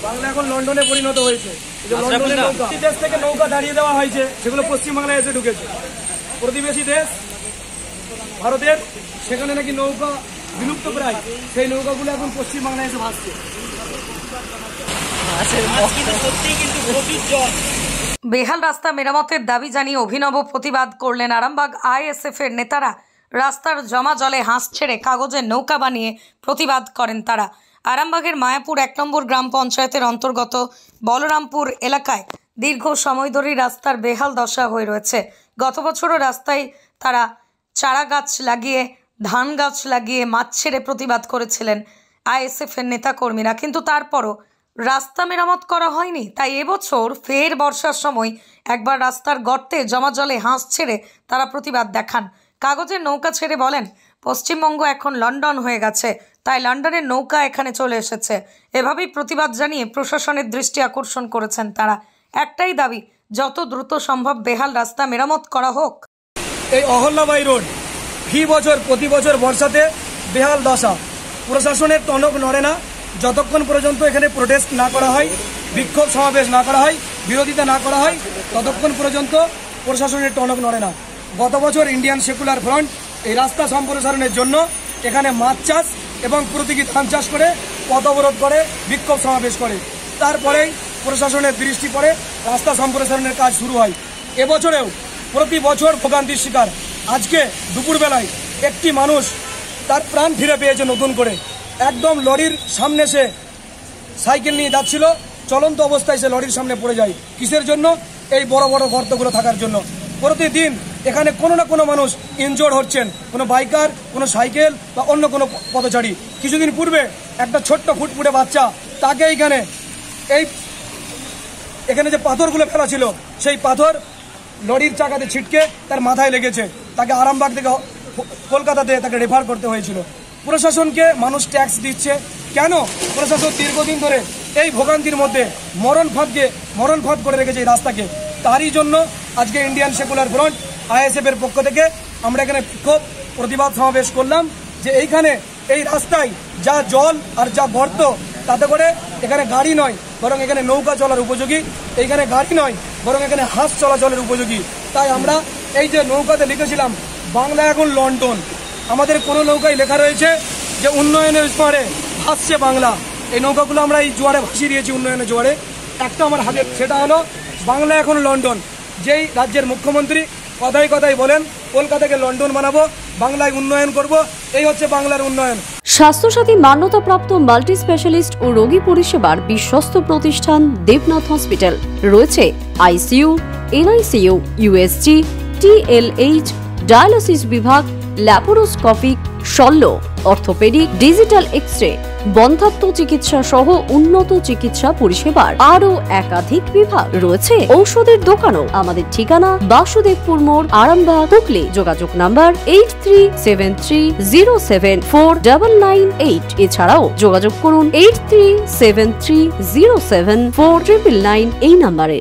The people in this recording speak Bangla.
বাংলা এখন লন্ডনে পরিণত হয়েছে। লন্ডনের দেশ থেকে নৌকা দাঁড়িয়ে দেওয়া হয়েছে, সেগুলো পশ্চিমবাংলায় এসে ঢুকেছে। প্রতিবেশী দেশ ভারতের, সেখানে নাকি নৌকা বিলুপ্ত প্রায়, সেই নৌকাগুলো এখন পশ্চিমবাংলায় এসে ভাসছে। বেহাল রাস্তা মেরামতের দাবি জানিয়ে অভিনব প্রতিবাদ করলেন আরামবাগ আইএসএফ এর নেতারা। রাস্তার জমা জলে হাঁস ছেড়ে কাগজের নৌকা বানিয়ে প্রতিবাদ করেন তারা। আরামবাগের মায়াপুর 1 নম্বর গ্রাম পঞ্চায়েতের অন্তর্গত বলরামপুর এলাকায় দীর্ঘ সময় ধরেই রাস্তার বেহাল দশা হয়ে রয়েছে। গত বছরও রাস্তায় তারা চারা গাছ লাগিয়ে, ধান গাছ লাগিয়ে মাছ ছেড়ে প্রতিবাদ করেছিলেন আইএসএফ এর নেতাকর্মীরা, কিন্তু তারপরও রাস্তা মেরামত করা হয়নি। তাই এবছর ফের বর্ষার সময় একবার রাস্তার গর্তে জমা জলে হাঁস ছেড়ে তারা প্রতিবাদ দেখান। কাগজের নৌকা ছেড়ে বলেন, পশ্চিমবঙ্গ এখন লন্ডন হয়ে গেছে, তাই লন্ডনের নৌকা এখানে চলে এসেছে। এভাবেই প্রতিবাদ জানিয়ে প্রশাসনের দৃষ্টি আকর্ষণ করেছেন তারা। একটাই দাবি, যত দ্রুত সম্ভব বেহাল রাস্তা মেরামত করা হোক। এই অহল্যাবাই রোড প্রতি বছর বর্ষাতে বেহাল দশা। প্রশাসনের টনক নড়ে না যতক্ষণ পর্যন্ত এখানে প্রোটেস্ট না করা হয়, বিক্ষোভ সমাবেশ না করা হয়, বিরোধিতা না করা হয়, ততক্ষণ পর্যন্ত প্রশাসনের টনক নড়ে না। গত বছর ইন্ডিয়ান সেকুলার ফ্রন্ট এই রাস্তা সম্প্রসারণের জন্য এখানে মাছ চাষ এবং প্রতীকী ধান চাষ করে পথ অবরোধ করে, বিক্ষোভ সমাবেশ করে। তারপরেই প্রশাসনের দৃষ্টি পড়ে, রাস্তা সম্প্রসারণের কাজ শুরু হয়। এবছরেও প্রতি বছর ভোগান্তির শিকার। আজকে দুপুরবেলায় একটি মানুষ তার প্রাণ ফিরে পেয়েছে নতুন করে। একদম লরির সামনে সে সাইকেল নিয়ে যাচ্ছিল, চলন্ত অবস্থায় সে লরির সামনে পড়ে যায়। কিসের জন্য? এই বড় বড় গর্তগুলো থাকার জন্য। প্রতিদিন এখানে কোনো না কোনো মানুষ ইনজোর্ড হচ্ছেন, কোনো বাইকার, কোনো সাইকেল বা অন্য কোনো পথচারী। কিছুদিন পূর্বে একটা ছোট্ট ফুটফুটে বাচ্চা, তাকে এখানে যে পাথরগুলো ফেলা ছিল, সেই পাথর লরির চাকাতে ছিটকে তার মাথায় লেগেছে। তাকে আরামবাগ থেকে কলকাতাতে তাকে রেফার করতে হয়েছিল। প্রশাসনকে মানুষ ট্যাক্স দিচ্ছে কেন? প্রশাসন দীর্ঘদিন ধরে এই ভোগান্তির মধ্যে মরণ ফাঁদ করে রেখেছে এই রাস্তাকে। তারই জন্য আজকে ইন্ডিয়ান সেকুলার ফ্রন্ট আইএসএফ এর পক্ষ থেকে আমরা এখানে বিক্ষোভ প্রতিবাদ সমাবেশ করলাম যে এইখানে এই রাস্তায় যা জল আর যা গর্ত, তাতে করে এখানে গাড়ি নয় বরং এখানে নৌকা চলার উপযোগী, এইখানে গাড়ি নয় বরং এখানে হাঁস চলাচলের উপযোগী। তাই আমরা এই যে নৌকাতে লিখেছিলাম বাংলা এখন লন্ডন, আমাদের কোনো নৌকায় লেখা রয়েছে যে উন্নয়নের জোয়ারে ভাসছে বাংলা। এই নৌকাগুলো আমরা এই জোয়ারে ভাসিয়ে দিয়েছি, উন্নয়নের জোয়ারে। একটা আমার হাতে, সেটা হলো বাংলা এখন লন্ডন। যেই রাজ্যের মুখ্যমন্ত্রী কথায় কথায় বলেন কলকাতাকে লন্ডন বানাবো, বাংলায় উন্নয়ন করব, এই হচ্ছে বাংলার উন্নয়ন। স্বাস্থ্যসাথী মান্যতাপ্রাপ্ত মাল্টি স্পেশালিস্ট ও রোগী পরিষেবার বিশ্বস্ত প্রতিষ্ঠান দেবনাথ হসপিটাল। রয়েছে ICU, NICU, USG, TLH, dialysis বিভাগ, ল্যাপারোস্কোপিক, শল্য, অর্থোপেডিক, ডিজিটাল এক্স-রে, বন্ধ্যাত্ব চিকিৎসা সহ উন্নত চিকিৎসা পরিষেবার আরও একাধিক বিভাগ। রয়েছে ঔষধের দোকানও। আমাদের ঠিকানা বাসুদেবপুর মোড়, আরামবাগ, হুগলি। যোগাযোগ নাম্বার 8373074998। এছাড়াও যোগাযোগ করুন 8373074999 এই নাম্বারে।